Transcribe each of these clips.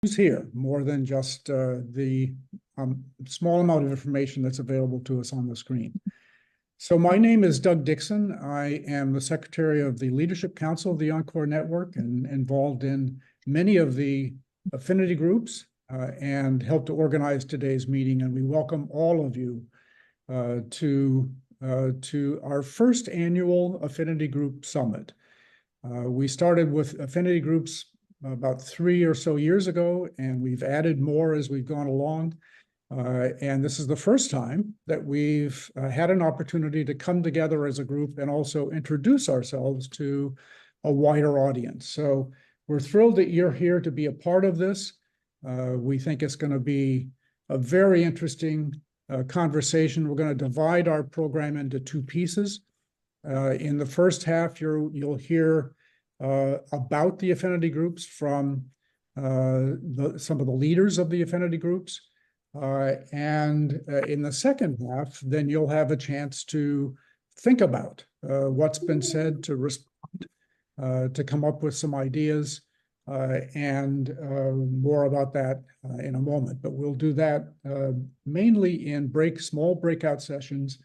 who's here, more than just the small amount of information that's available to us on the screen. So my name is Doug Dixon. I am the Secretary of the Leadership Council of the Encore Network and involved in many of the affinity groups and helped to organize today's meeting. And we welcome all of you to our first annual Affinity Group Summit. We started with affinity groups about 3 or so years ago, and we've added more as we've gone along. And this is the first time that we've had an opportunity to come together as a group and also introduce ourselves to a wider audience. So we're thrilled that you're here to be a part of this. We think it's going to be a very interesting conversation. We're going to divide our program into two pieces. In the first half, you'll hear about the affinity groups from some of the leaders of the affinity groups. And in the second half, then you'll have a chance to think about what's been said, to respond, to come up with some ideas, and more about that in a moment. But we'll do that mainly in small breakout sessions,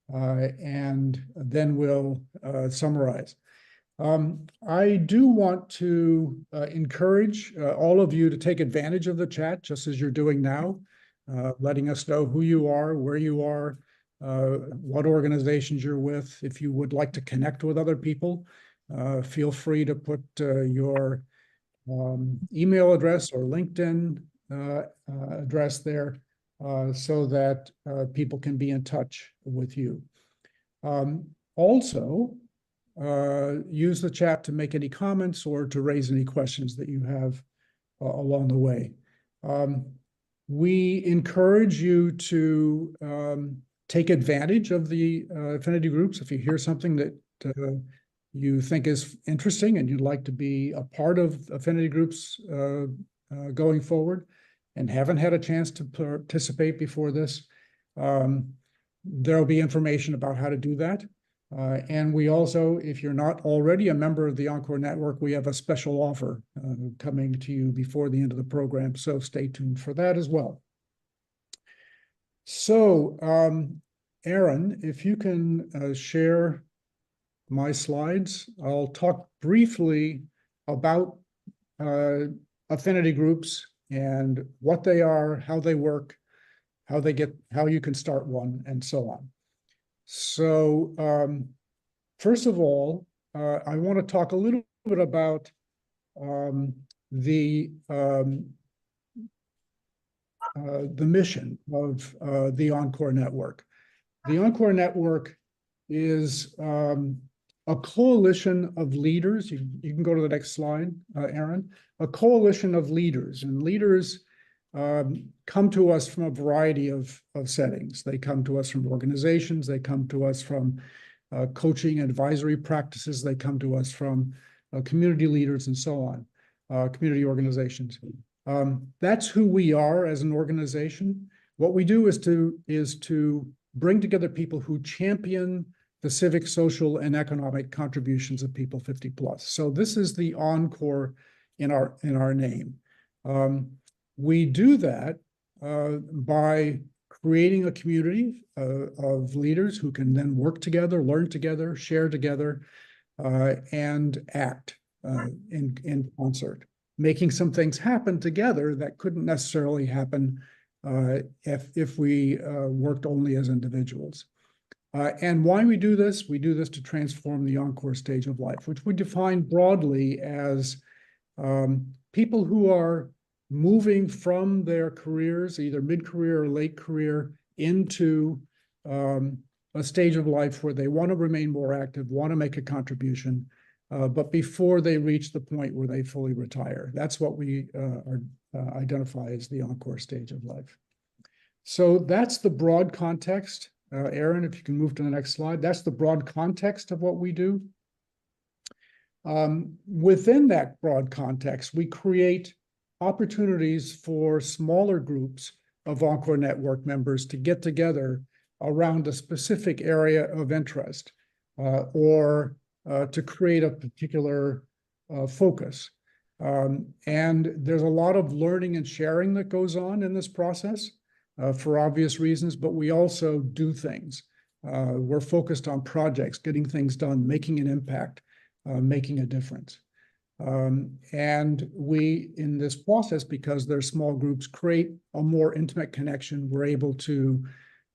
and then we'll summarize. I do want to encourage all of you to take advantage of the chat, just as you're doing now, letting us know who you are, where you are, what organizations you're with. If you would like to connect with other people, feel free to put your email address or LinkedIn address there so that people can be in touch with you. Also, use the chat to make any comments or to raise any questions that you have along the way. We encourage you to take advantage of the affinity groups. If you hear something that you think is interesting and you'd like to be a part of affinity groups going forward and haven't had a chance to participate before this, there'll be information about how to do that. And we also, if you're not already a member of the Encore Network, we have a special offer coming to you before the end of the program. So stay tuned for that as well. So, Aaron, if you can share my slides, I'll talk briefly about affinity groups and what they are, how they work, how you can start one, and so on. So first of all, I want to talk a little bit about the mission of the Encore Network. The Encore Network is a coalition of leaders. You can go to the next slide, Aaron. A coalition of leaders, and leaders come to us from a variety of settings. They come to us from organizations. They come to us from coaching and advisory practices. They come to us from community leaders and so on, community organizations. That's who we are as an organization. What we do is to bring together people who champion the civic, social, and economic contributions of people 50 plus. So this is the Encore in our name. We do that by creating a community of leaders who can then work together, learn together, share together, and act in concert, making some things happen together that couldn't necessarily happen if we worked only as individuals. And why we do this to transform the Encore stage of life, which we define broadly as people who are moving from their careers, either mid-career or late career, into a stage of life where they want to remain more active, want to make a contribution, but before they reach the point where they fully retire. That's what we identify as the Encore stage of life. So that's the broad context. Aaron, if you can move to the next slide. That's the broad context of what we do. Within that broad context, we create opportunities for smaller groups of Encore Network members to get together around a specific area of interest or to create a particular focus. And there's a lot of learning and sharing that goes on in this process for obvious reasons, but we also do things. We're focused on projects, getting things done, making an impact, making a difference. And we, in this process, because they're small groups, create a more intimate connection. We're able to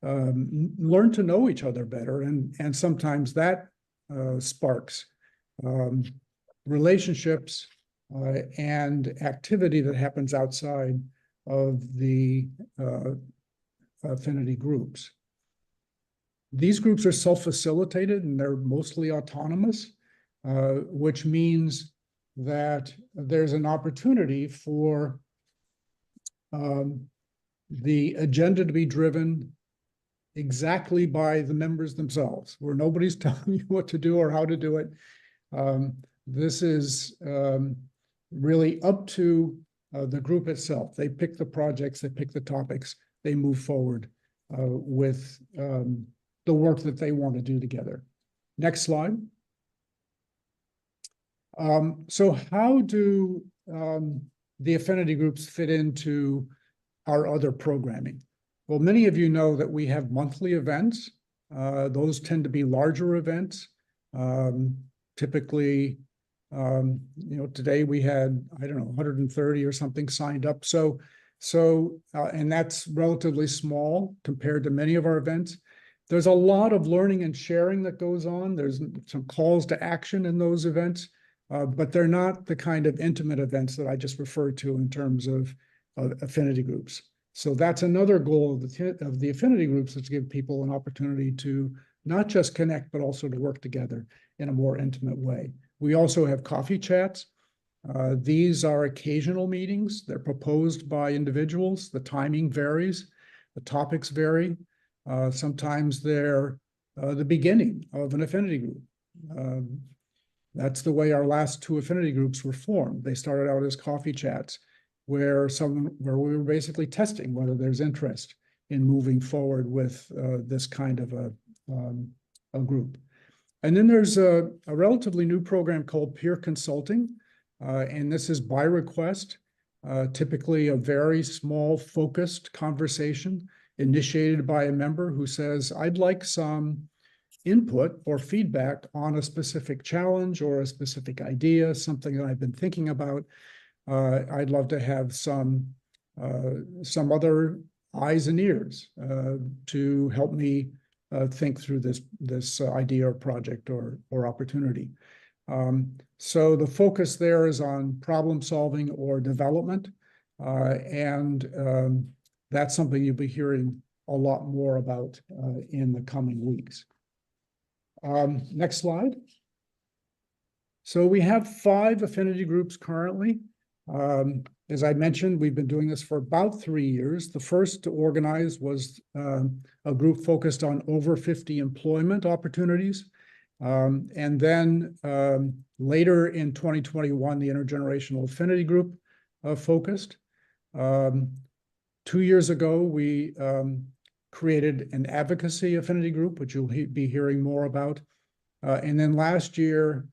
learn to know each other better, and sometimes that sparks relationships and activity that happens outside of the affinity groups. These groups are self-facilitated and they're mostly autonomous, which means that there's an opportunity for the agenda to be driven exactly by the members themselves, where nobody's telling you what to do or how to do it. This is really up to the group itself. They pick the projects, they pick the topics, they move forward with the work that they want to do together. Next slide. So how do the affinity groups fit into our other programming? Well, many of you know that we have monthly events. Those tend to be larger events. Typically, today we had, I don't know, 130 or something signed up. And that's relatively small compared to many of our events. There's a lot of learning and sharing that goes on. There's some calls to action in those events, but they're not the kind of intimate events that I just referred to in terms of affinity groups. So that's another goal of the affinity groups, is to give people an opportunity to not just connect, but also to work together in a more intimate way. We also have coffee chats. These are occasional meetings. They're proposed by individuals. The timing varies. The topics vary. Sometimes they're the beginning of an affinity group. That's the way our last two affinity groups were formed. They started out as coffee chats, where we were basically testing whether there's interest in moving forward with this kind of a group. And then there's a relatively new program called peer consulting, and this is by request, typically a very small, focused conversation initiated by a member who says, I'd like some input or feedback on a specific challenge or a specific idea, something that I've been thinking about. I'd love to have some other eyes and ears to help me think through this idea or project or opportunity. So the focus there is on problem solving or development, and that's something you'll be hearing a lot more about in the coming weeks. Next slide. So we have 5 affinity groups currently. As I mentioned, we've been doing this for about 3 years. The first to organize was a group focused on over 50 employment opportunities. And then later in 2021, the Intergenerational Affinity Group focused. 2 years ago, we created an advocacy affinity group, which you'll be hearing more about. And then last year,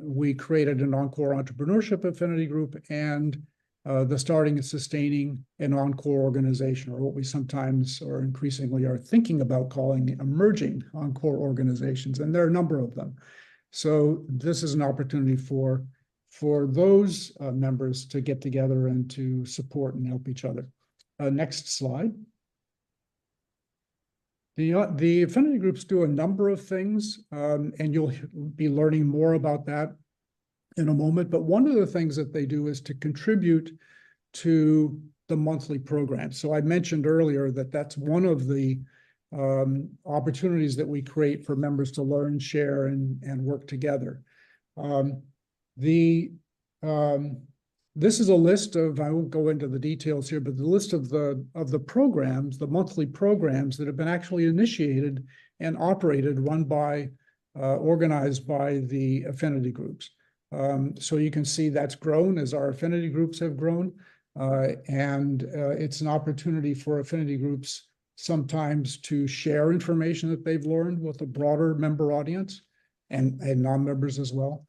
we created an Encore Entrepreneurship Affinity Group and the Starting and Sustaining an Encore Organization, or what we sometimes or increasingly are thinking about calling emerging Encore organizations, and there are a number of them. So this is an opportunity for those members to get together and to support and help each other. Next slide. The affinity groups do a number of things, and you'll be learning more about that in a moment. But one of the things that they do is to contribute to the monthly program. So I mentioned earlier that that's one of the opportunities that we create for members to learn, share, and work together. This is a list of, I won't go into the details here, but the list of the programs, the monthly programs that have been actually initiated and operated, run by, organized by the affinity groups. So you can see that's grown as our affinity groups have grown. And it's an opportunity for affinity groups sometimes to share information that they've learned with a broader member audience and non-members as well.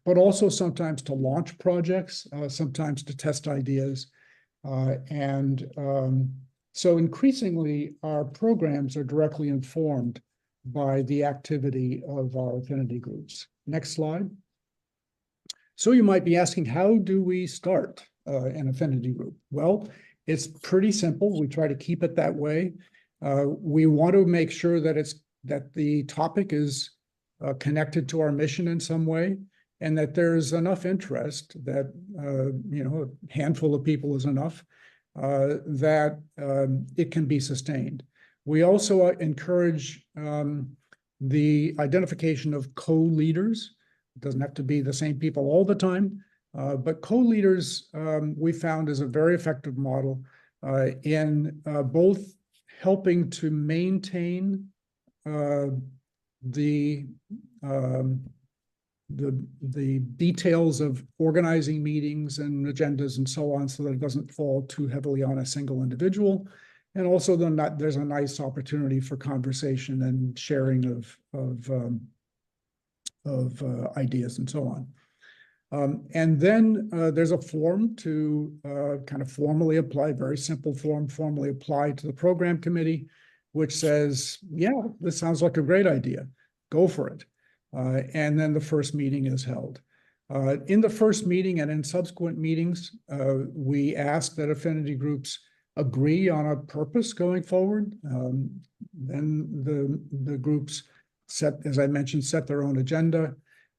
but also sometimes to launch projects, sometimes to test ideas. So increasingly, our programs are directly informed by the activity of our affinity groups. Next slide. So you might be asking, how do we start an affinity group? Well, it's pretty simple. We try to keep it that way. We want to make sure that the topic is connected to our mission in some way, and that there's enough interest that a handful of people is enough, that it can be sustained. We also encourage the identification of co-leaders. It doesn't have to be the same people all the time, but co-leaders we found is a very effective model in both helping to maintain the details of organizing meetings and agendas and so on, so that it doesn't fall too heavily on a single individual. And also then there's a nice opportunity for conversation and sharing of ideas and so on. And then there's a form to kind of formally apply, very simple form, formally apply to the program committee, which says, yeah, this sounds like a great idea, go for it. And then the first meeting is held. In the first meeting and in subsequent meetings, we ask that affinity groups agree on a purpose going forward. Then the groups as I mentioned, set their own agenda.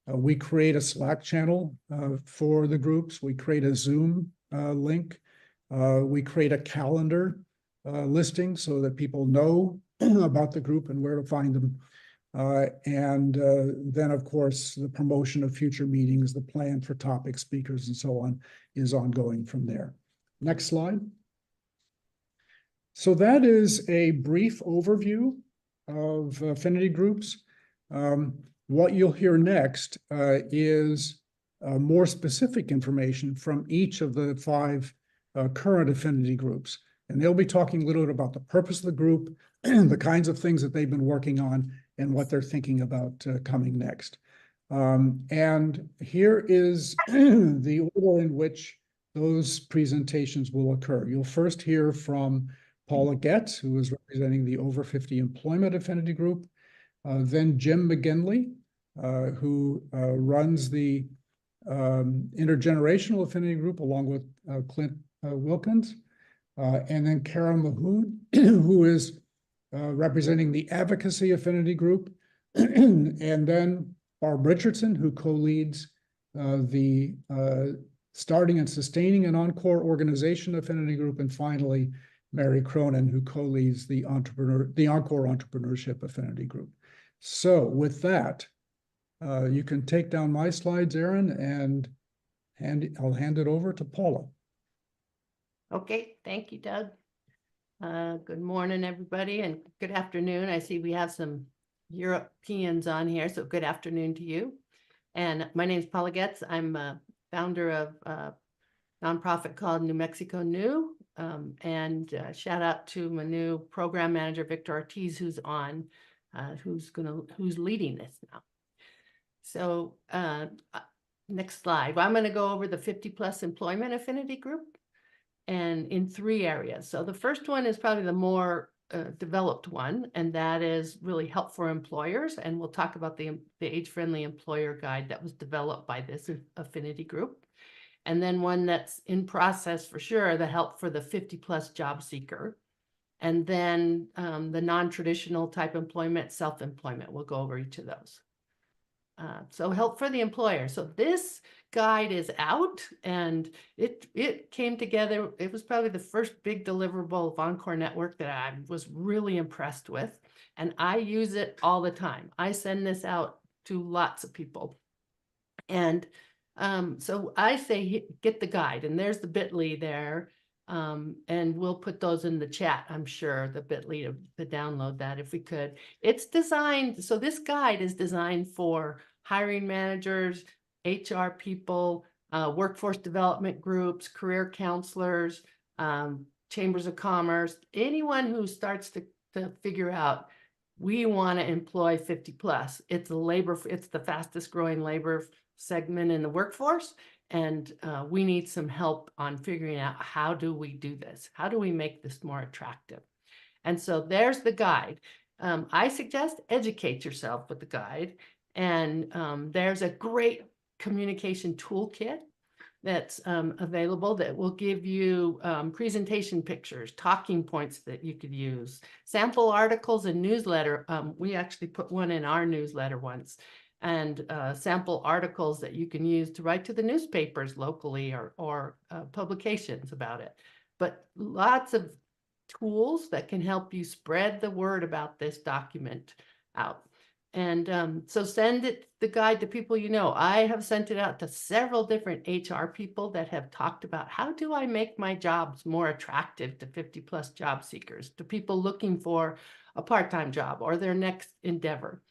We create a Slack channel for the groups. We create a Zoom link. We create a calendar listing so that people know about the group and where to find them. Then, of course, the promotion of future meetings, the plan for topic speakers and so on is ongoing from there. Next slide. So that is a brief overview of affinity groups. What you'll hear next is more specific information from each of the 5 current affinity groups. And they'll be talking a little bit about the purpose of the group, the kinds of things that they've been working on, and what they're thinking about coming next. And here is the order in which those presentations will occur. You'll first hear from Paula Getz, who is representing the Over 50 Employment Affinity Group. Then Jim McGinley, who runs the Intergenerational Affinity Group along with Clint Wilkins. And then Kara Mahood, who is representing the Advocacy Affinity Group. And then Barb Richardson, who co-leads the Starting and Sustaining an Encore Organization Affinity Group. And finally, Mary Cronin, who co-leads the Encore Entrepreneurship Affinity Group. So with that, you can take down my slides, Erin, and I'll hand it over to Paula. Okay, thank you, Doug. Good morning, everybody, and good afternoon. I see we have some Europeans on here, so good afternoon to you. And my name is Paula Getz. I'm a founder of a nonprofit called New Mexico New. Shout out to my new program manager, Victor Ortiz, who's on, who's leading this now. So next slide. Well, I'm going to go over the 50+ employment affinity group, and in 3 areas. So the first one is probably the more developed one, and that is really help for employers. And we'll talk about the age-friendly employer guide that was developed by this affinity group. And then one that's in process for sure, the help for the 50+ job seeker. And then the non-traditional type employment, self-employment. We'll go over each of those. So help for the employer. So this guide is out, and it came together. It was probably the first big deliverable of Encore Network that I was really impressed with. And I use it all the time. I send this out to lots of people. And so I say, get the guide, and there's the bit.ly there. And we'll put those in the chat, I'm sure, the bit.ly to download that if we could. It's designed, so this guide is designed for hiring managers, HR people, workforce development groups, career counselors, chambers of commerce, anyone who starts to figure out, we want to employ 50+. It's the fastest growing labor segment in the workforce. And we need some help on figuring out, how do we do this? How do we make this more attractive? And so there's the guide. I suggest educate yourself with the guide. And there's a great communication toolkit that's available that will give you presentation pictures, talking points that you could use, sample articles and newsletter. We actually put one in our newsletter once, and sample articles that you can use to write to the newspapers locally, or publications about it. But lots of tools that can help you spread the word about this document out. And so send the guide to people you know. I have sent it out to several different HR people that have talked about, how do I make my jobs more attractive to 50+ job seekers, to people looking for a part-time job or their next endeavor.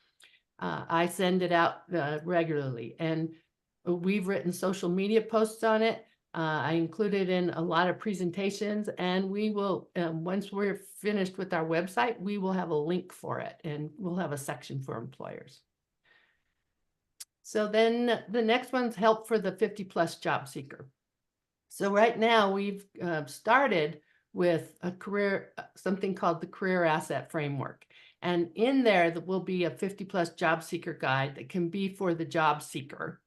I send it out regularly, and we've written social media posts on it. I included in a lot of presentations, and we will, once we're finished with our website, we will have a link for it, and we'll have a section for employers. So then the next one's help for the 50+ job seeker. So right now we've started with a something called the Career Asset Framework. And in there will be a 50+ job seeker guide that can be for the job seeker.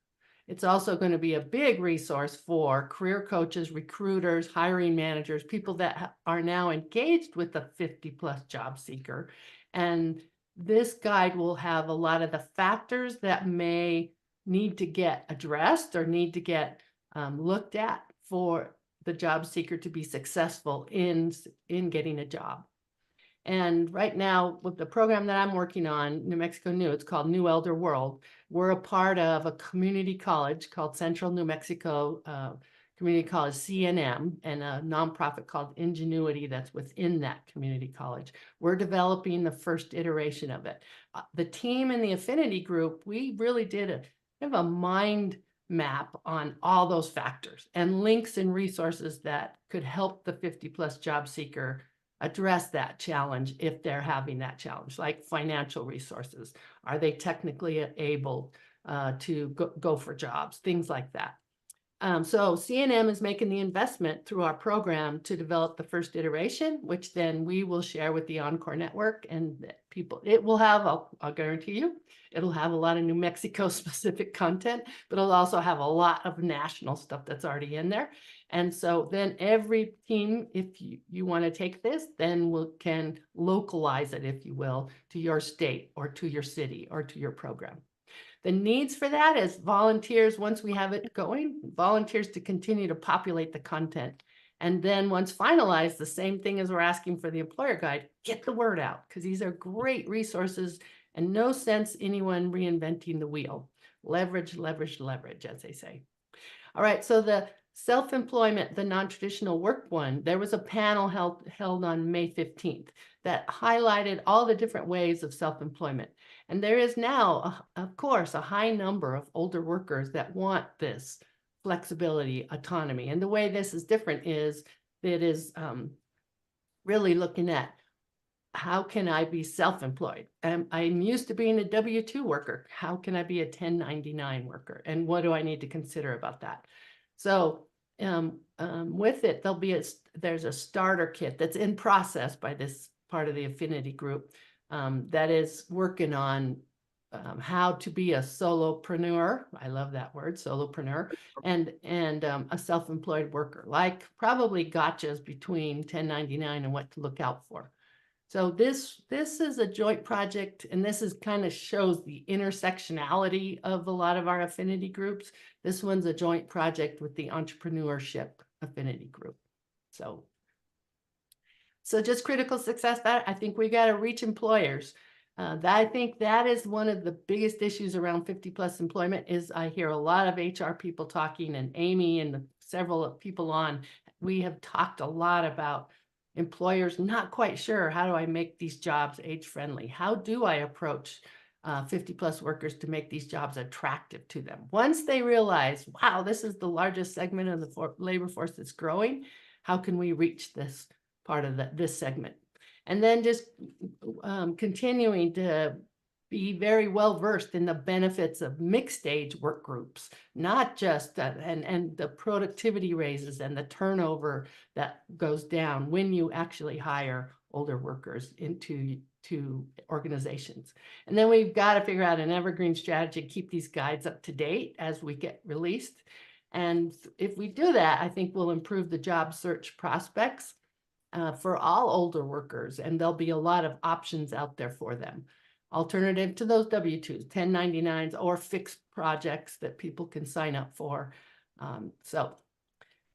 It's also going to be a big resource for career coaches, recruiters, hiring managers, people that are now engaged with the 50+ job seeker. And this guide will have a lot of the factors that may need to get addressed or need to get looked at for the job seeker to be successful in getting a job. And right now, with the program that I'm working on, New Mexico New, it's called New Elder World. We're a part of a community college called Central New Mexico Community College, CNM, and a nonprofit called Ingenuity that's within that community college. We're developing the first iteration of it. The team in the Affinity group, we really did a mind map on all those factors and links and resources that could help the 50+ job seeker address that challenge if they're having that challenge, like financial resources. Are they technically able to go for jobs, things like that. So CNM is making the investment through our program to develop the first iteration, which then we will share with the Encore network, and people, it will have, I'll guarantee you, it'll have a lot of New Mexico specific content, but it'll also have a lot of national stuff that's already in there. And so then every team, if you want to take this, then can localize it, if you will, to your state or to your city or to your program. The needs for that is volunteers, once we have it going, volunteers to continue to populate the content. And then once finalized, the same thing as we're asking for the employer guide, get the word out, because these are great resources and no sense anyone reinventing the wheel. Leverage, leverage, leverage, as they say. All right, so the self-employment, the non-traditional work one, there was a panel held on May 15th that highlighted all the different ways of self-employment. And there is now, of course, a high number of older workers that want this flexibility, autonomy. And the way this is different is it is really looking at, how can I be self-employed? I'm used to being a W-2 worker. How can I be a 1099 worker? And what do I need to consider about that? So with it, there's a starter kit that's in process by this part of the Affinity group that is working on how to be a solopreneur. I love that word, solopreneur, and a self-employed worker, like probably gotchas between 1099 and what to look out for. So this is a joint project, and this is kind of shows the intersectionality of a lot of our affinity groups. This one's a joint project with the Entrepreneurship Affinity Group. So just critical success, that I think we got to reach employers. I think that is one of the biggest issues around 50+ employment. Is I hear a lot of HR people talking, and Amy and several people on, we have talked a lot about employers not quite sure, how do I make these jobs age friendly? How do I approach 50+ workers to make these jobs attractive to them? Once they realize, wow, this is the largest segment of the labor force that's growing, how can we reach this part of this segment? And then just continuing to be very well versed in the benefits of mixed age work groups, not just and the productivity raises and the turnover that goes down when you actually hire older workers into organizations. And then we've got to figure out an evergreen strategy to keep these guides up to date as we get released. And if we do that, I think we'll improve the job search prospects for all older workers, and there'll be a lot of options out there for them. Alternative to those W-2s, 1099s, or fixed projects that people can sign up for. So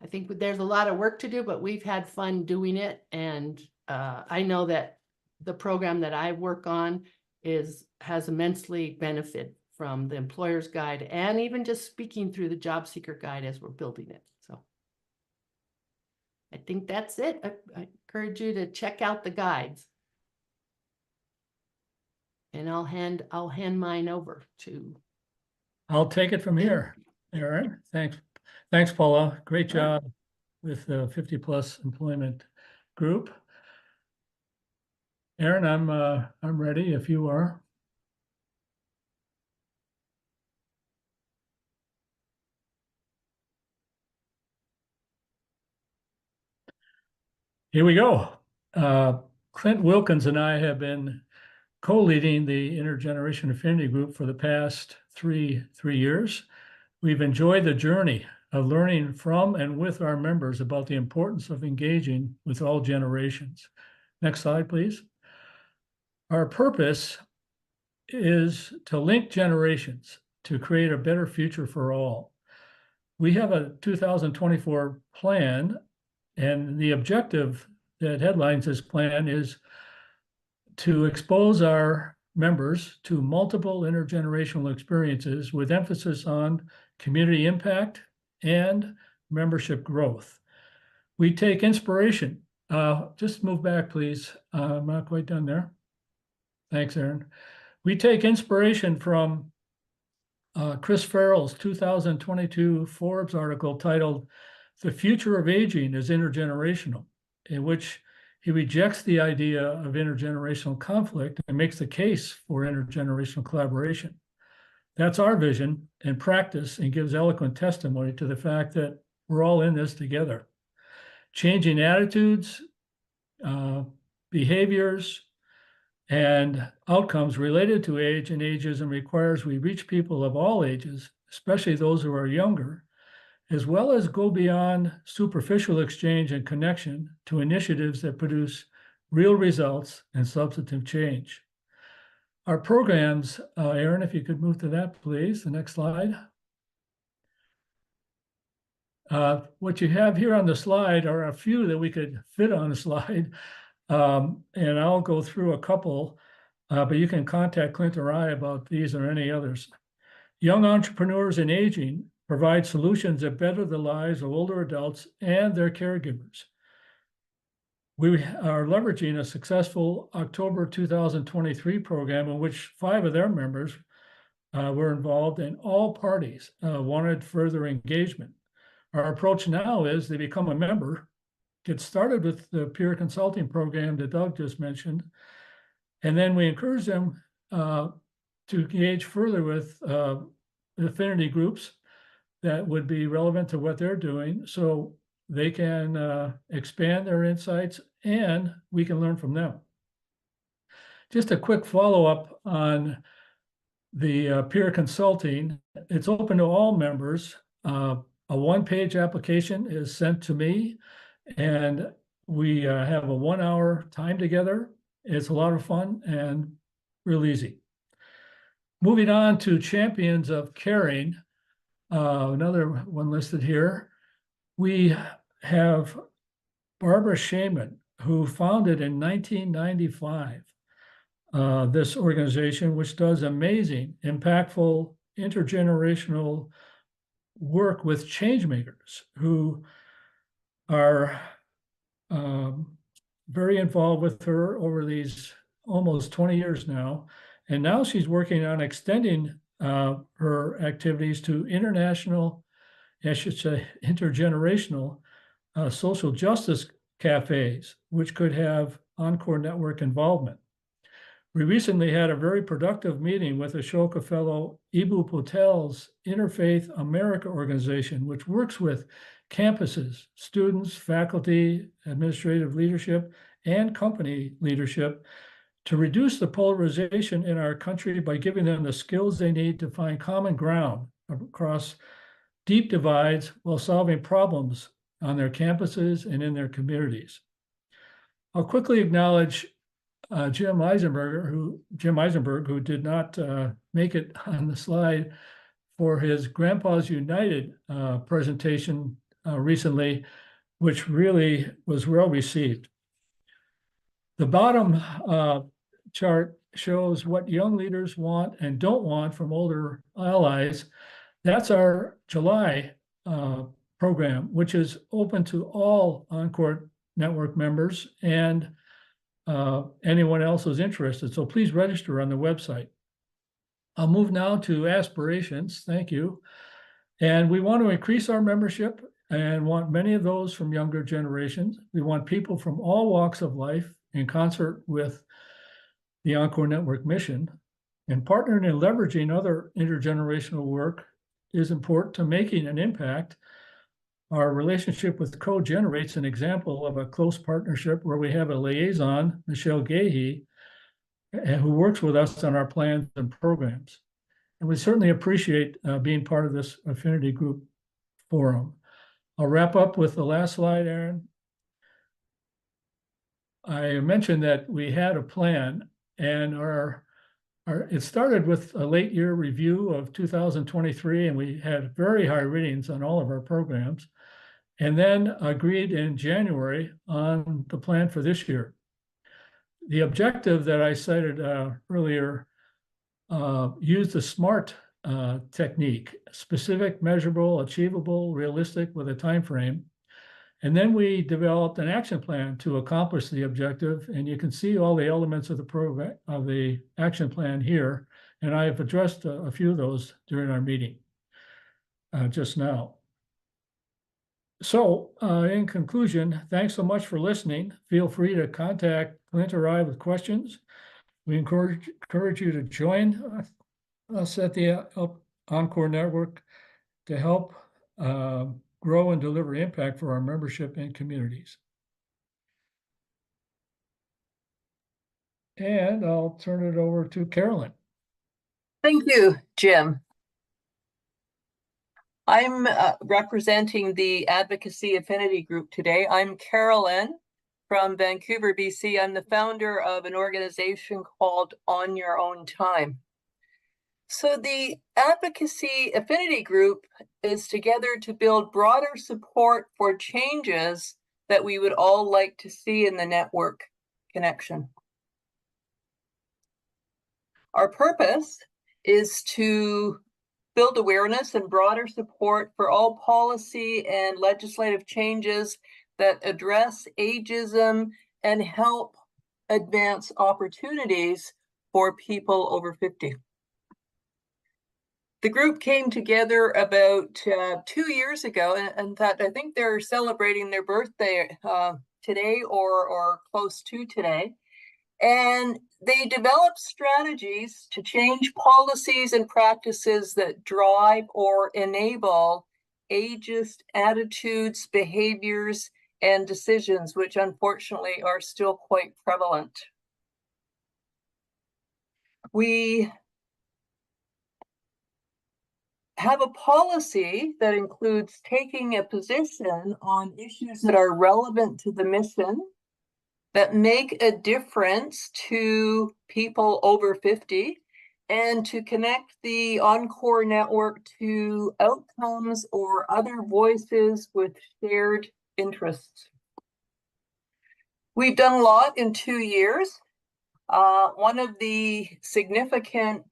I think there's a lot of work to do, but we've had fun doing it. And I know that the program that I work on has immensely benefited from the employer's guide and even just speaking through the job seeker guide as we're building it. So I think that's it. I encourage you to check out the guides. And I'll hand mine over to. I'll take it from here, Aaron. Thanks, Paula. Great job with the 50+ employment group. Aaron, I'm ready if you are. Here we go. Clint Wilkins and I have been co-leading the Intergeneration Affinity Group for the past three years. We've enjoyed the journey of learning from and with our members about the importance of engaging with all generations. Next slide, please. Our purpose is to link generations to create a better future for all. We have a 2024 plan, and the objective that headlines this plan is to expose our members to multiple intergenerational experiences with emphasis on community impact and membership growth. We take inspiration. Just move back, please. I'm not quite done there. Thanks, Aaron. We take inspiration from Chris Farrell's 2022 Forbes article titled "The Future of Aging is Intergenerational," in which he rejects the idea of intergenerational conflict and makes the case for intergenerational collaboration. That's our vision and practice, and gives eloquent testimony to the fact that we're all in this together. Changing attitudes, behaviors, and outcomes related to age and ageism requires we reach people of all ages, especially those who are younger, as well as go beyond superficial exchange and connection to initiatives that produce real results and substantive change. Our programs, Aaron, if you could move to that, please, the next slide. What you have here on the slide are a few that we could fit on a slide, and I'll go through a couple, but you can contact Clint or I about these or any others. Young entrepreneurs in aging provide solutions that better the lives of older adults and their caregivers. We are leveraging a successful October 2023 program in which 5 of their members were involved, and all parties wanted further engagement. Our approach now is they become a member, get started with the peer consulting program that Doug just mentioned, and then we encourage them to engage further with affinity groups that would be relevant to what they're doing, so they can expand their insights and we can learn from them. Just a quick follow-up on the peer consulting. It's open to all members. A one-page application is sent to me, and we have a 1-hour time together. It's a lot of fun and real easy. Moving on to Champions of Caring, another one listed here. We have Barbara Shaman, who founded in 1995 this organization, which does amazing, impactful, intergenerational work with changemakers who are very involved with her over these almost 20 years now. And now she's working on extending her activities to international, I should say intergenerational social justice cafes, which could have Encore network involvement. We recently had a very productive meeting with Ashoka Fellow Ibu Patel's Interfaith America organization, which works with campuses, students, faculty, administrative leadership, and company leadership to reduce the polarization in our country by giving them the skills they need to find common ground across deep divides while solving problems on their campuses and in their communities. I'll quickly acknowledge Jim Eisenberg, who did not make it on the slide for his Grandpa's United presentation recently, which really was well received. The bottom chart shows what young leaders want and don't want from older allies. That's our July program, which is open to all Encore Network members and anyone else who's interested. So please register on the website. I'll move now to aspirations. Thank you. And we want to increase our membership and want many of those from younger generations. We want people from all walks of life in concert with the Encore Network mission. And partnering and leveraging other intergenerational work is important to making an impact. Our relationship with Code generates an example of a close partnership where we have a liaison, Michelle Gahey, who works with us on our plans and programs. And we certainly appreciate being part of this Affinity Group forum. I'll wrap up with the last slide, Aaron. I mentioned that we had a plan, and it started with a late year review of 2023, and we had very high readings on all of our programs, and then agreed in January on the plan for this year. The objective that I cited earlier used the SMART technique: specific, measurable, achievable, realistic, with a time frame. And then we developed an action plan to accomplish the objective. And you can see all the elements of the program, of the action plan here. And I have addressed a few of those during our meeting just now. So in conclusion, thanks so much for listening. Feel free to contact Clint or I with questions. We encourage you to join us at the Encore Network to help grow and deliver impact for our membership and communities. And I'll turn it over to Carolyn. Thank you, Jim. I'm representing the Advocacy Affinity Group today. I'm Carolyn from Vancouver, BC. I'm the founder of an organization called On Your Own Time. So the Advocacy Affinity Group is together to build broader support for changes that we would all like to see in the network connection. Our purpose is to build awareness and broader support for all policy and legislative changes that address ageism and help advance opportunities for people over 50. The group came together about 2 years ago, and in fact, I think they're celebrating their birthday today or close to today. And they developed strategies to change policies and practices that drive or enable ageist attitudes, behaviors, and decisions, which unfortunately are still quite prevalent. We have a policy that includes taking a position on issues that are relevant to the mission, that make a difference to people over 50, and to connect the Encore network to outcomes or other voices with shared interests. We've done a lot in 2 years. One of the significant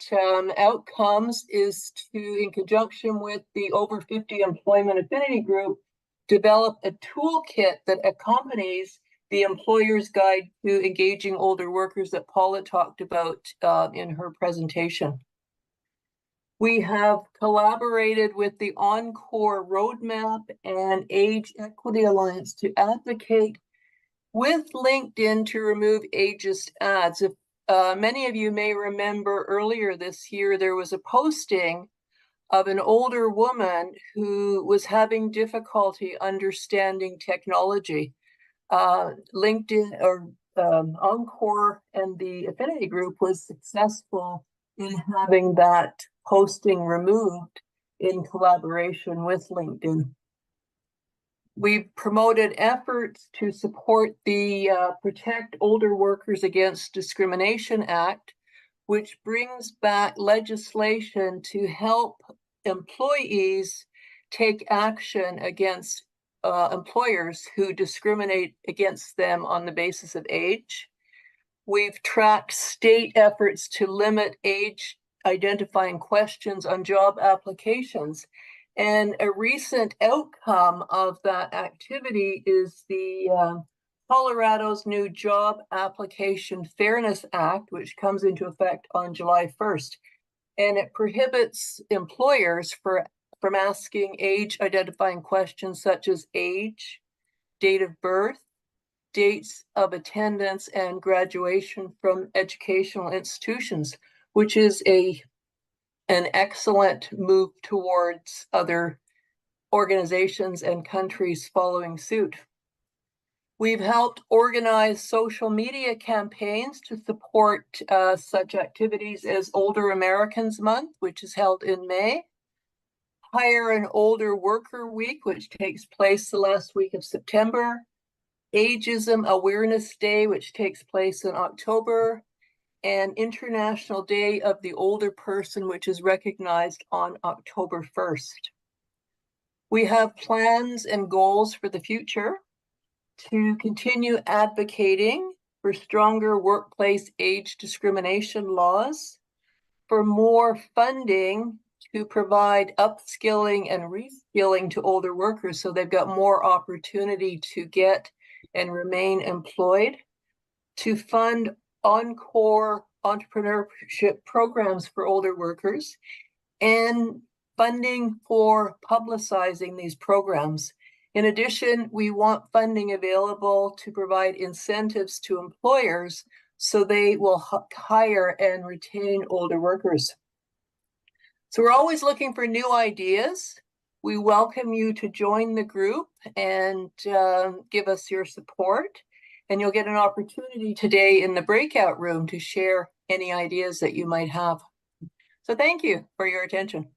outcomes is to, in conjunction with the Over 50 Employment Affinity Group, develop a toolkit that accompanies the Employer's Guide to Engaging Older Workers that Paula talked about in her presentation. We have collaborated with the Encore Roadmap and Age Equity Alliance to advocate with LinkedIn to remove ageist ads. If many of you may remember earlier this year, there was a posting of an older woman who was having difficulty understanding technology. LinkedIn or Encore and the Affinity group was successful in having that posting removed in collaboration with LinkedIn. We've promoted efforts to support the Protect Older Workers Against Discrimination Act, which brings back legislation to help employees take action against employers who discriminate against them on the basis of age. We've tracked state efforts to limit age identifying questions on job applications. And a recent outcome of that activity is the Colorado's new Job Application Fairness Act, which comes into effect on July 1st. And it prohibits employers from asking age identifying questions such as age, date of birth, dates of attendance, and graduation from educational institutions, which is an excellent move towards other organizations and countries following suit. We've helped organize social media campaigns to support such activities as Older Americans Month, which is held in May, Hire an Older Worker Week, which takes place the last week of September, Ageism Awareness Day, which takes place in October, and International Day of the Older Person, which is recognized on October 1st. We have plans and goals for the future to continue advocating for stronger workplace age discrimination laws, for more funding to provide upskilling and reskilling to older workers so they've got more opportunity to get and remain employed, to fund Encore entrepreneurship programs for older workers, and funding for publicizing these programs. In addition, we want funding available to provide incentives to employers so they will hire and retain older workers. So we're always looking for new ideas. We welcome you to join the group and give us your support. And you'll get an opportunity today in the breakout room to share any ideas that you might have. So thank you for your attention.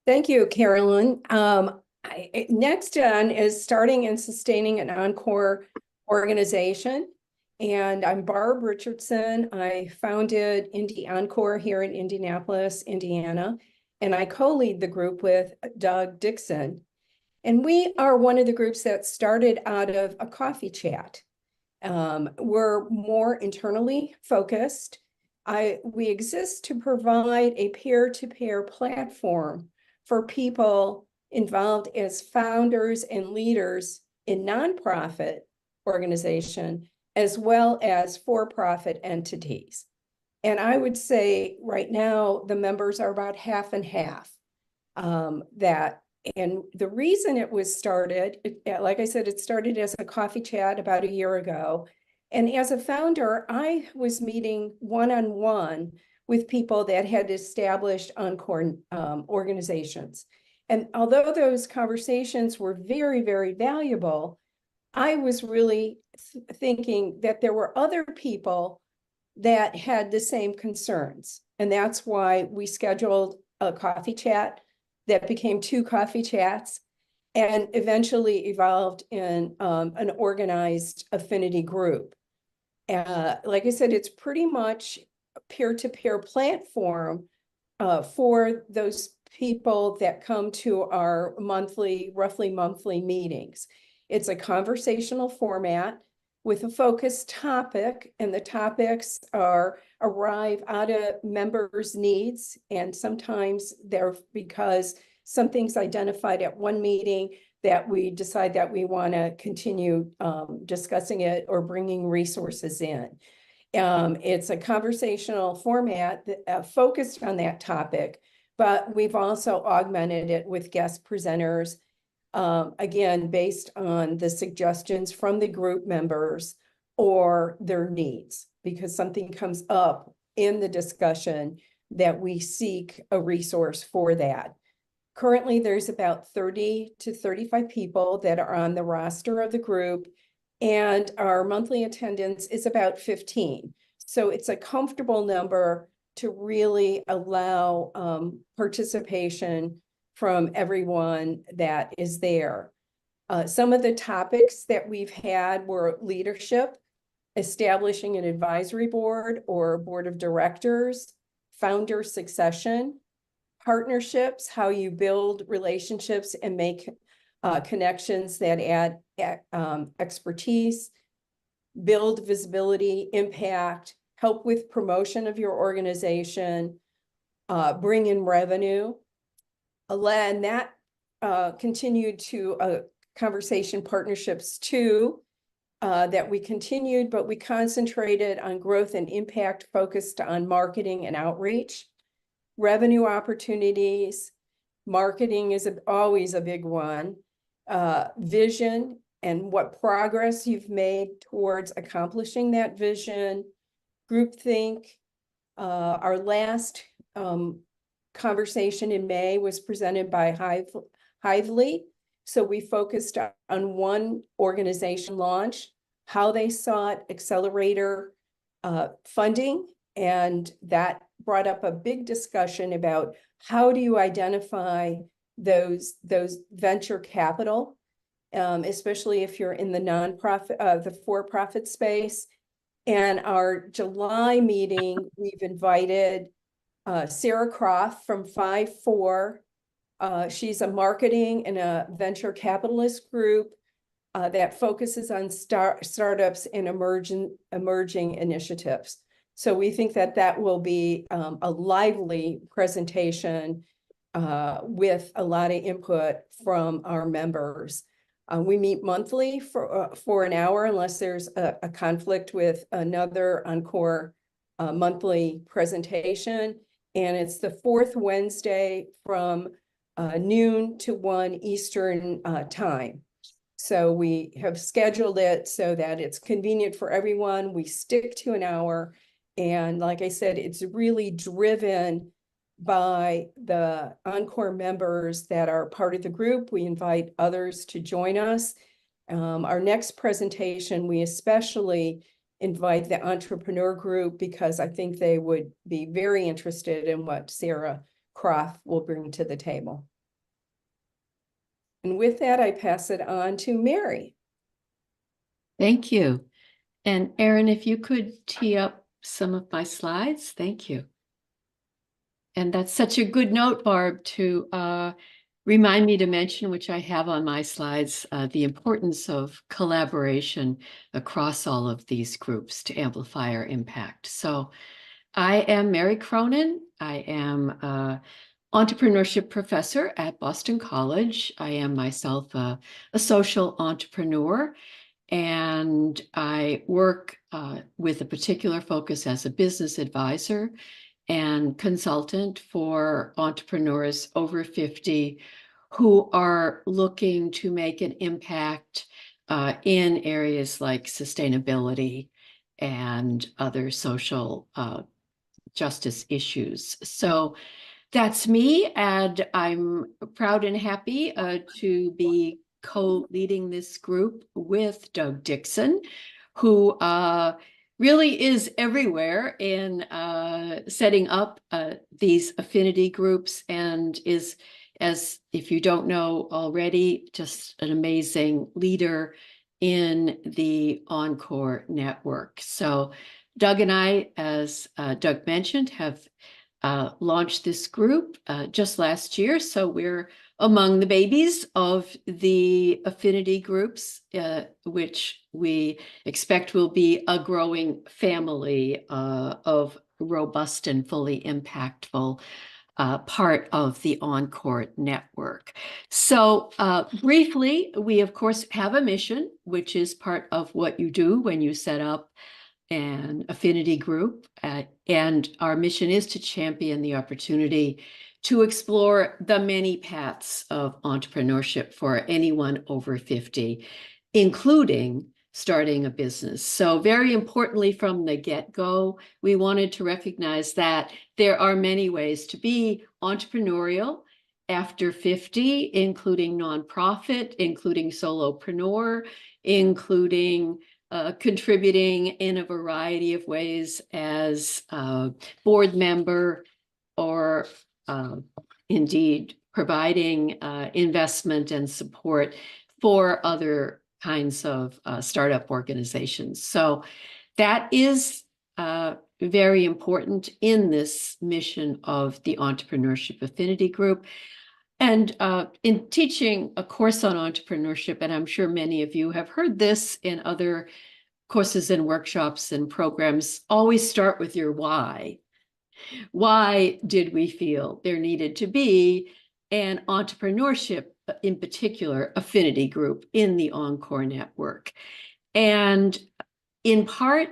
Thank you, Carolyn. Next on is starting and sustaining an Encore organization. And I'm Barb Richardson. I founded Encore here in Indianapolis, Indiana, and I co-lead the group with Doug Dixon. And we are one of the groups that started out of a coffee chat. We're more internally focused. We exist to provide a peer-to-peer platform for people involved as founders and leaders in nonprofit organization, as well as for-profit entities. And I would say right now, the members are about half and half. And the reason it was started, like I said, it started as a coffee chat about a year ago. And as a founder, I was meeting one-on-one with people that had established Encore organizations. And although those conversations were very, very valuable, I was really thinking that there were other people that had the same concerns. And that's why we scheduled a coffee chat that became 2 coffee chats and eventually evolved in an organized affinity group. Like I said, it's pretty much a peer-to-peer platform for those people that come to our roughly monthly meetings. It's a conversational format with a focused topic, and the topics arrive out of members' needs, and sometimes they're because something's identified at one meeting that we decide that we want to continue discussing it or bringing resources in. It's a conversational format that focused on that topic, but we've also augmented it with guest presenters, again, based on the suggestions from the group members or their needs, because something comes up in the discussion that we seek a resource for that. Currently, there's about 30 to 35 people that are on the roster of the group, and our monthly attendance is about 15. So it's a comfortable number to really allow participation from everyone that is there. Some of the topics that we've had were leadership, establishing an advisory board or board of directors, founder succession, partnerships, how you build relationships and make connections that add expertise, build visibility, impact, help with promotion of your organization, bring in revenue. And that continued to conversation partnerships too, that we continued, but we concentrated on growth and impact focused on marketing and outreach. Revenue opportunities, marketing is always a big one. Vision and what progress you've made towards accomplishing that vision. Groupthink. Our last conversation in May was presented by Hively. So we focused on one organization launch, how they sought accelerator funding, and that brought up a big discussion about how do you identify those venture capital, especially if you're in the nonprofit, the for-profit space. And our July meeting, we've invited Sarah Croft from 5-4. She's a marketing and a venture capitalist group that focuses on startups and emerging initiatives. So we think that that will be a lively presentation with a lot of input from our members. We meet monthly for an hour unless there's a conflict with another Encore monthly presentation. And it's the fourth Wednesday from noon to 1 Eastern time. So we have scheduled it so that it's convenient for everyone. We stick to an hour. And like I said, it's really driven by the Encore members that are part of the group. We invite others to join us. Our next presentation, we especially invite the entrepreneur group because I think they would be very interested in what Sarah Croft will bring to the table. And with that, I pass it on to Mary. Thank you. And Erin, if you could tee up some of my slides, thank you. And that's such a good note, Barb, to remind me to mention, which I have on my slides, the importance of collaboration across all of these groups to amplify our impact. So I am Mary Cronin. I am an entrepreneurship professor at Boston College. I am myself a social entrepreneur, and I work with a particular focus as a business advisor and consultant for entrepreneurs over 50 who are looking to make an impact in areas like sustainability and other social justice issues. So that's me, and I'm proud and happy to be co-leading this group with Doug Dixon, who really is everywhere in setting up these affinity groups and is, as if you don't know already, just an amazing leader in the Encore network. So Doug and I, as Doug mentioned, have launched this group just last year. So we're among the babies of the affinity groups, which we expect will be a growing family of robust and fully impactful part of the Encore network. So briefly, we of course have a mission, which is part of what you do when you set up an affinity group, and our mission is to champion the opportunity to explore the many paths of entrepreneurship for anyone over 50, including starting a business. So very importantly from the get-go, we wanted to recognize that there are many ways to be entrepreneurial after 50, including nonprofit, including solopreneur, including contributing in a variety of ways as a board member, or indeed providing investment and support for other kinds of startup organizations. So that is very important in this mission of the Entrepreneurship Affinity Group. And in teaching a course on entrepreneurship, and I'm sure many of you have heard this in other courses and workshops and programs, always start with your why. Why did we feel there needed to be an entrepreneurship, in particular, affinity group in the Encore network? And in part,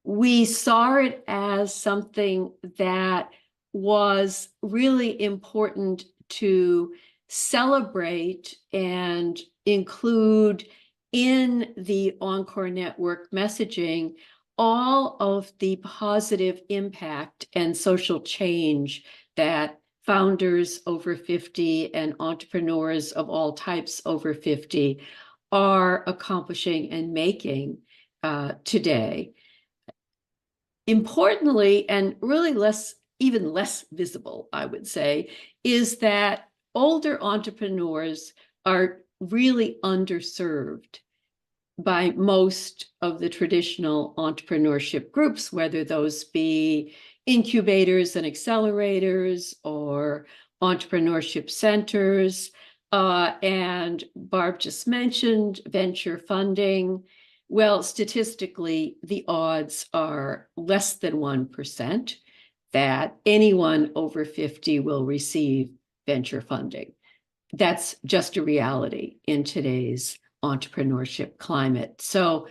we saw it as something that was really important to celebrate and include in the Encore network messaging all of the positive impact and social change that founders over 50 and entrepreneurs of all types over 50 are accomplishing and making today. Importantly, and really even less visible, I would say, is that older entrepreneurs are really underserved by most of the traditional entrepreneurship groups, whether those be incubators and accelerators or entrepreneurship centers. And Barb just mentioned venture funding. Well, statistically, the odds are less than 1% that anyone over 50 will receive venture funding. That's just a reality in today's entrepreneurship climate. So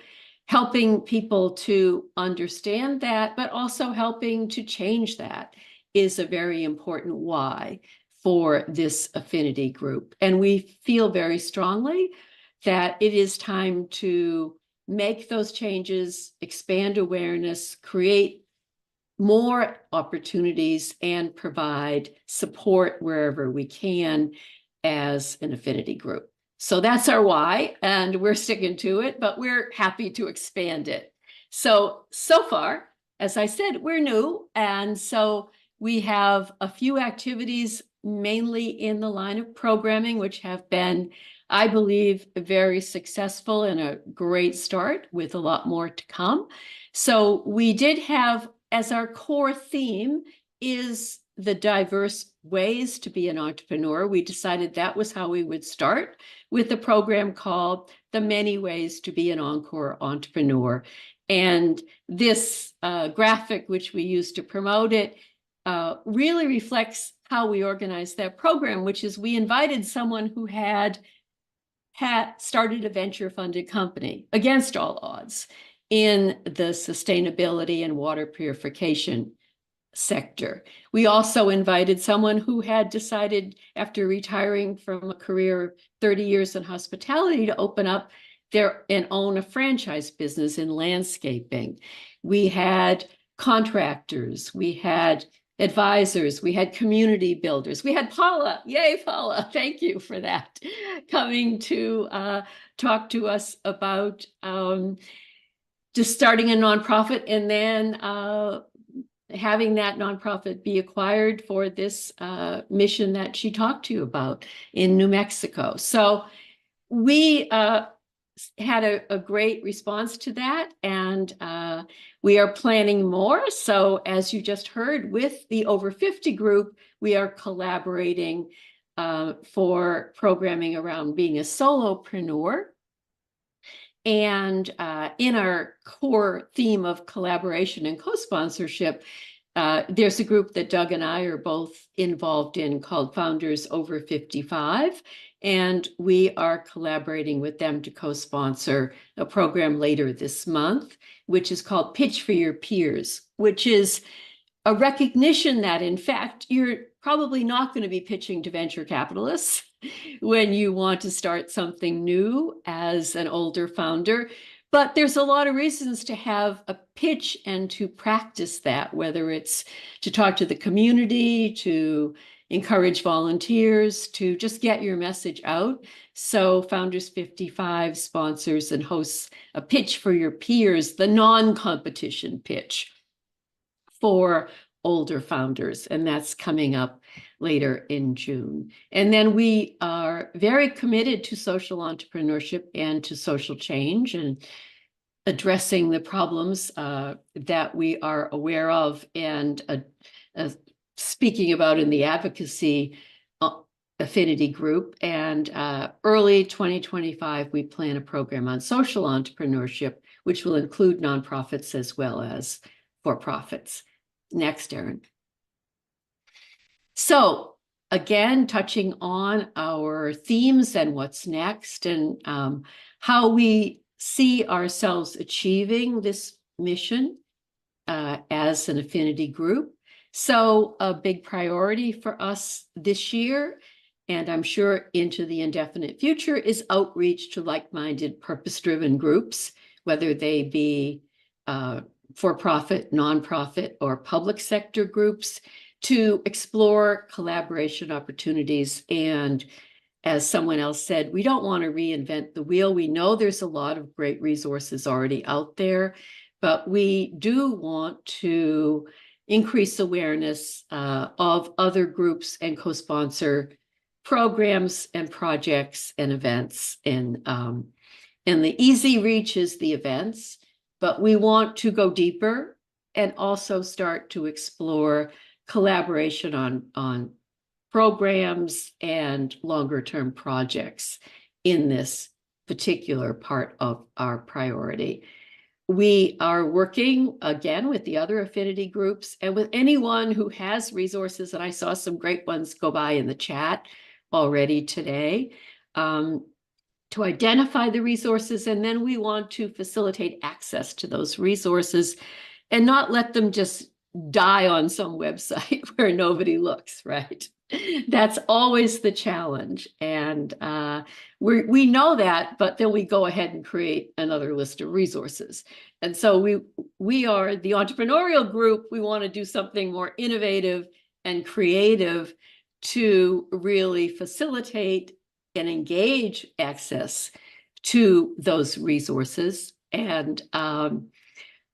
helping people to understand that, but also helping to change that, is a very important why for this affinity group. And we feel very strongly that it is time to make those changes, expand awareness, create more opportunities, and provide support wherever we can as an affinity group. So that's our why, and we're sticking to it, but we're happy to expand it. So far, as I said, we're new, and so we have a few activities, mainly in the line of programming, which have been, I believe, very successful and a great start, with a lot more to come. So we did have, as our core theme is the diverse ways to be an entrepreneur, we decided that was how we would start with a program called The Many Ways to Be an Encore Entrepreneur. And this graphic, which we use to promote it, really reflects how we organized that program, which is we invited someone who had started a venture-funded company against all odds in the sustainability and water purification sector. We also invited someone who had decided, after retiring from a career of 30 years in hospitality, to open up and own a franchise business in landscaping. We had contractors, we had advisors, we had community builders, we had Paula, yay Paula, thank you for that, coming to talk to us about just starting a nonprofit and then having that nonprofit be acquired for this mission that she talked to you about in New Mexico. So we had a great response to that, and we are planning more. So as you just heard, with the Over 50 group, we are collaborating for programming around being a solopreneur. And in our core theme of collaboration and co-sponsorship, there's a group that Doug and I are both involved in called Founders Over 55. And we are collaborating with them to co-sponsor a program later this month, which is called Pitch for Your Peers, which is a recognition that, in fact, you're probably not going to be pitching to venture capitalists. when you want to start something new as an older founder. But there's a lot of reasons to have a pitch and to practice that, whether it's to talk to the community, to encourage volunteers, to just get your message out. So Founders 55 sponsors and hosts a pitch for your peers, the non-competition pitch for older founders, and that's coming up later in June. And then we are very committed to social entrepreneurship and to social change and addressing the problems that we are aware of and speaking about in the advocacy affinity group. And early 2025, we plan a program on social entrepreneurship, which will include nonprofits as well as for-profits. Next, Erin. So again, touching on our themes and what's next and how we see ourselves achieving this mission as an affinity group. So a big priority for us this year, and I'm sure into the indefinite future, is outreach to like-minded, purpose-driven groups, whether they be for-profit, nonprofit, or public sector groups, to explore collaboration opportunities. And as someone else said, we don't want to reinvent the wheel. We know there's a lot of great resources already out there, but we do want to increase awareness of other groups and co-sponsor programs and projects and events. And the easy reach is the events, but we want to go deeper and also start to explore collaboration on programs and longer term projects in this particular part of our priority. We are working again with the other affinity groups and with anyone who has resources, and I saw some great ones go by in the chat already today, to identify the resources, and then we want to facilitate access to those resources and not let them just die on some website where nobody looks, right? That's always the challenge. And we know that, but then we go ahead and create another list of resources. And so we are the entrepreneurial group. We want to do something more innovative and creative to really facilitate and engage access to those resources. And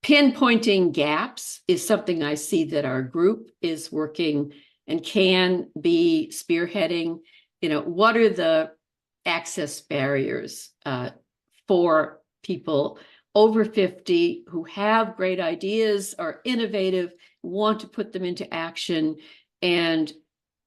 pinpointing gaps is something I see that our group is working and can be spearheading. What are the access barriers for people over 50 who have great ideas, are innovative, want to put them into action, and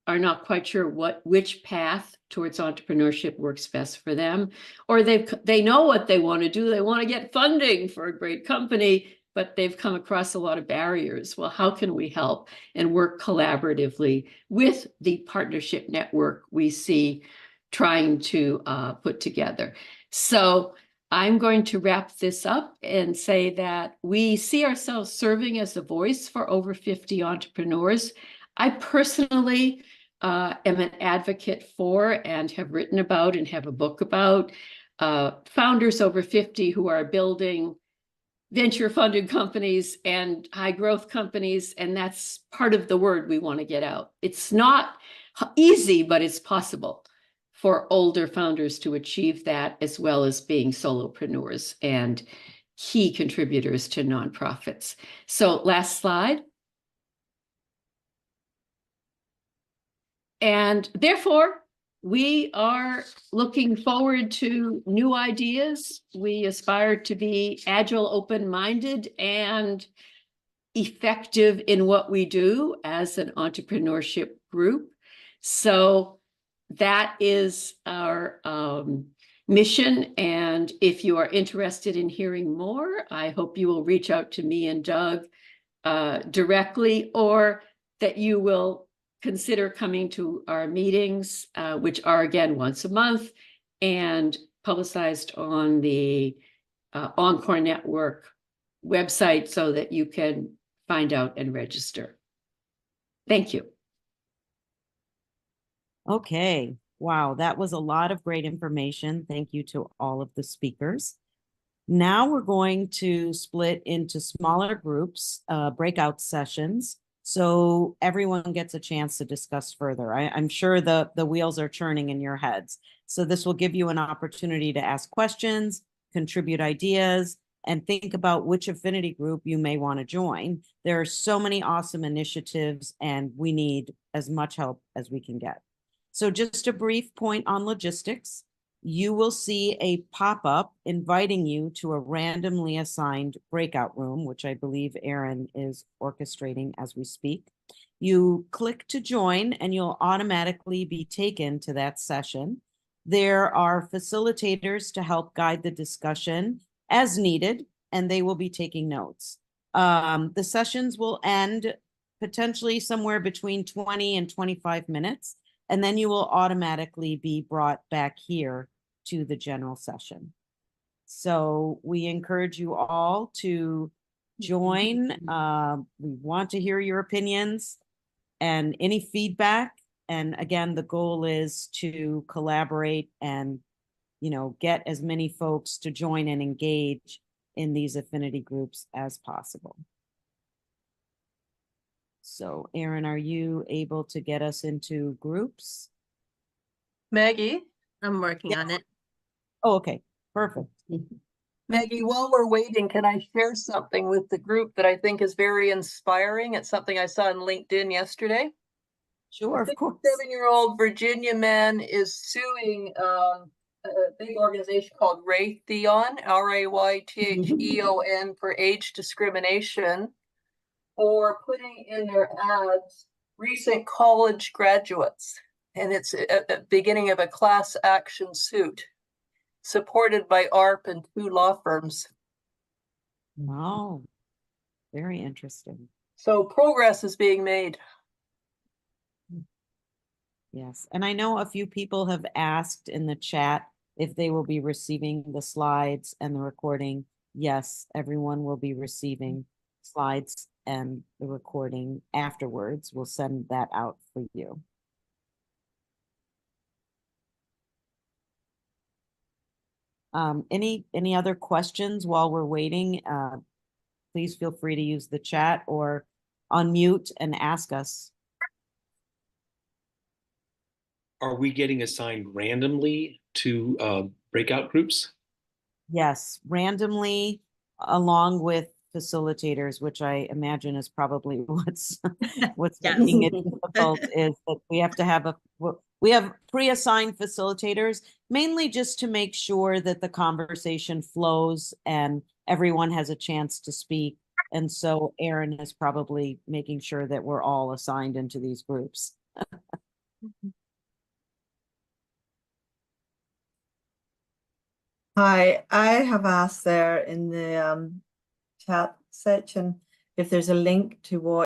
are not quite sure which path towards entrepreneurship works best for them, or they know what they want to do. They want to get funding for a great company, but they've come across a lot of barriers. Well, how can we help and work collaboratively with the partnership network we see trying to put together? So I'm going to wrap this up and say that we see ourselves serving as a voice for over 50 entrepreneurs. I personally am an advocate for and have written about and have a book about founders over 50 who are building venture funded companies and high growth companies. And that's part of the word we want to get out. It's not easy, but it's possible for older founders to achieve that, as well as being solopreneurs and key contributors to nonprofits. So last slide. And therefore, we are looking forward to new ideas. We aspire to be agile, open-minded, and effective in what we do as an entrepreneurship group. So that is our mission. And if you are interested in hearing more, I hope you will reach out to me and Doug directly, or that you will consider coming to our meetings, which are again once a month and publicized on the Encore Network website so that you can find out and register. Thank you. Okay, Wow, that was a lot of great information. Thank you to all of the speakers. Now we're going to split into smaller groups, breakout sessions, so everyone gets a chance to discuss further. I'm sure the wheels are churning in your heads. So this will give you an opportunity to ask questions, contribute ideas, and think about which affinity group you may want to join. There are so many awesome initiatives, and we need as much help as we can get. So just a brief point on logistics. You will see a pop-up inviting you to a randomly assigned breakout room, which I believe Erin is orchestrating as we speak. You click to join and you'll automatically be taken to that session. There are facilitators to help guide the discussion as needed, and they will be taking notes. The sessions will end potentially somewhere between 20 and 25 minutes, and then you will automatically be brought back here to the general session. So we encourage you all to join. We want to hear your opinions and any feedback. And again, the goal is to collaborate and, you know, get as many folks to join and engage in these affinity groups as possible. So Erin, are you able to get us into groups? Maggie? I'm working on it. Oh, okay, perfect. Maggie, while we're waiting, can I share something with the group that I think is very inspiring? It's something I saw on LinkedIn yesterday. Sure, of course. 7-year-old Virginia man is suing a big organization called Raytheon, Raytheon, for age discrimination, for putting in their ads recent college graduates. And it's at the beginning of a class action suit supported by ARP and 2 law firms. Wow, very interesting. So progress is being made. Yes, and I know a few people have asked in the chat if they will be receiving the slides and the recording. Yes, everyone will be receiving slides and the recording afterwards. We'll send that out for you. Any other questions while we're waiting? Please feel free to use the chat or unmute and ask us. Are we getting assigned randomly to breakout groups? Yes, randomly along with facilitators, which I imagine is probably what's Yes. making it difficult is that we have to have we have pre-assigned facilitators, mainly just to make sure that the conversation flows and everyone has a chance to speak. And so Erin is probably making sure that we're all assigned into these groups. Hi, I have asked there in the chat section if there's a link to what